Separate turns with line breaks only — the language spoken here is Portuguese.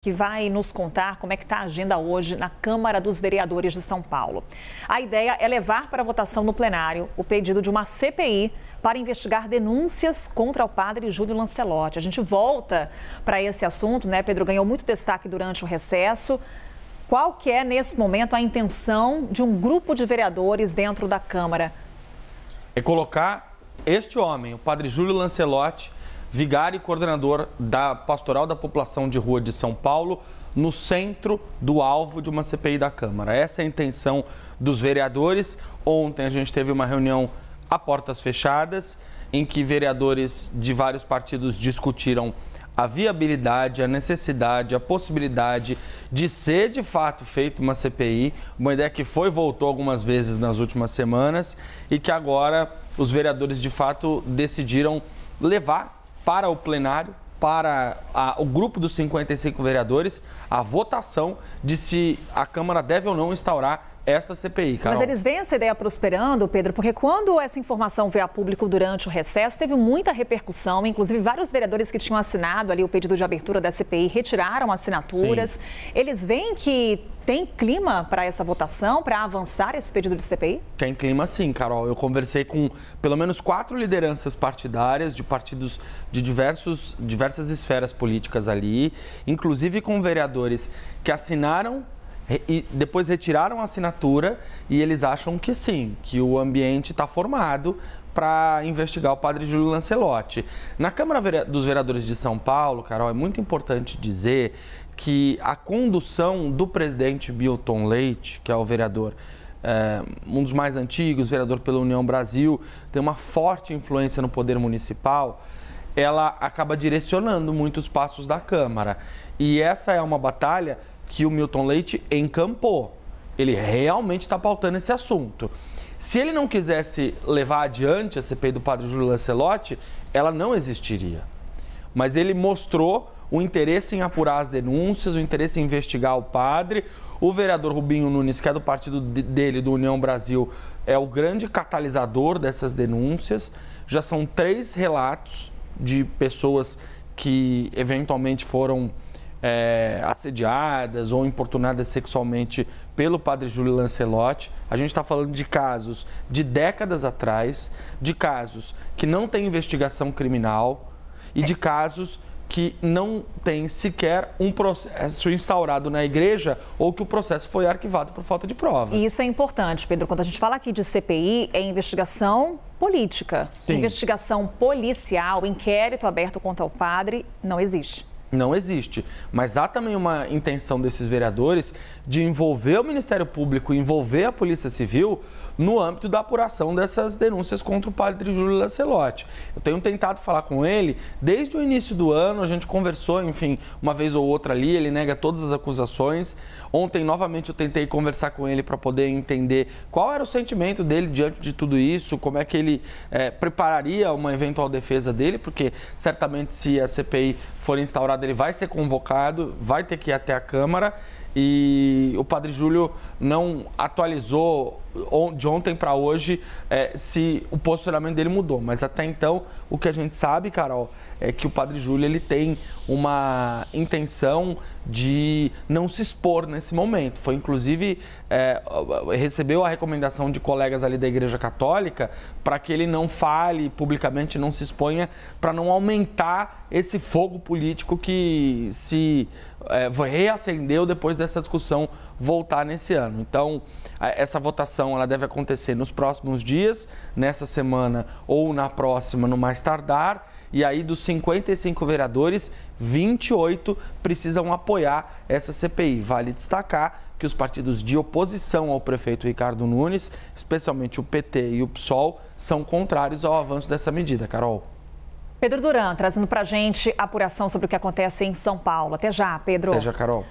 Que vai nos contar como é que está a agenda hoje na Câmara dos Vereadores de São Paulo. A ideia é levar para votação no plenário o pedido de uma CPI para investigar denúncias contra o padre Júlio Lancelotti. A gente volta para esse assunto, né, Pedro? Ganhou muito destaque durante o recesso. Qual que é, nesse momento, a intenção de um grupo de vereadores dentro da Câmara?
É colocar este homem, o padre Júlio Lancelotti, vigário e coordenador da Pastoral da População de Rua de São Paulo, no centro do alvo de uma CPI da Câmara. Essa é a intenção dos vereadores. Ontem a gente teve uma reunião a portas fechadas, em que vereadores de vários partidos discutiram a viabilidade, a necessidade, a possibilidade de ser de fato feita uma CPI, uma ideia que foi e voltou algumas vezes nas últimas semanas e que agora os vereadores de fato decidiram levar para o plenário, para o grupo dos 55 vereadores, a votação de se a Câmara deve ou não instaurar esta CPI, Carol.
Mas eles veem essa ideia prosperando, Pedro, porque quando essa informação veio a público durante o recesso, teve muita repercussão, inclusive vários vereadores que tinham assinado ali o pedido de abertura da CPI retiraram assinaturas. Sim. Eles veem que tem clima para essa votação, para avançar esse pedido de CPI? Tem
clima sim, Carol. Eu conversei com pelo menos 4 lideranças partidárias de partidos de diversas esferas políticas ali, inclusive com vereadores que assinaram e depois retiraram a assinatura e eles acham que sim, que o ambiente está formado para investigar o padre Júlio Lancelotti. Na Câmara dos Vereadores de São Paulo, Carol, é muito importante dizer que a condução do presidente Milton Leite, que é o vereador, um dos mais antigos, vereador pela União Brasil, tem uma forte influência no poder municipal, ela acaba direcionando muitos passos da Câmara. E essa é uma batalha que o Milton Leite encampou. Ele realmente está pautando esse assunto. Se ele não quisesse levar adiante a CPI do padre Júlio Lancelotti, ela não existiria. Mas ele mostrou o interesse em apurar as denúncias, o interesse em investigar o padre. O vereador Rubinho Nunes, que é do partido dele, do União Brasil, é o grande catalisador dessas denúncias. Já são 3 relatos de pessoas que eventualmente foram assediadas ou importunadas sexualmente pelo padre Júlio Lancelotti. A gente está falando de casos de décadas atrás, de casos que não têm investigação criminal e de casos que não tem sequer um processo instaurado na igreja ou que o processo foi arquivado por falta de provas.
E isso é importante, Pedro. Quando a gente fala aqui de CPI, é investigação política. Sim. Investigação policial, inquérito aberto contra o padre, não existe.
Não existe, mas há também uma intenção desses vereadores de envolver o Ministério Público, envolver a Polícia Civil no âmbito da apuração dessas denúncias contra o padre Júlio Lancelotti. Eu tenho tentado falar com ele desde o início do ano, a gente conversou, enfim, uma vez ou outra ali, ele nega todas as acusações. Ontem, novamente, eu tentei conversar com ele para poder entender qual era o sentimento dele diante de tudo isso, como é que ele prepararia uma eventual defesa dele, porque certamente se a CPI for instaurada, ele vai ser convocado, vai ter que ir até a Câmara e o padre Júlio não atualizou de ontem para hoje se o posicionamento dele mudou, mas até então o que a gente sabe, Carol, é que o padre Júlio ele tem uma intenção de não se expor nesse momento. Foi inclusive recebeu a recomendação de colegas ali da Igreja Católica para que ele não fale publicamente, não se exponha, para não aumentar esse fogo político que se reacendeu depois dessa discussão voltar nesse ano. Então, essa votação ela deve acontecer nos próximos dias, nessa semana ou na próxima, no mais tardar. E aí, dos 55 vereadores, 28 precisam apoiar essa CPI. Vale destacar que os partidos de oposição ao prefeito Ricardo Nunes, especialmente o PT e o PSOL, são contrários ao avanço dessa medida. Carol.
Pedro Duran, trazendo para a gente a apuração sobre o que acontece em São Paulo. Até já, Pedro.
Até já, Carol.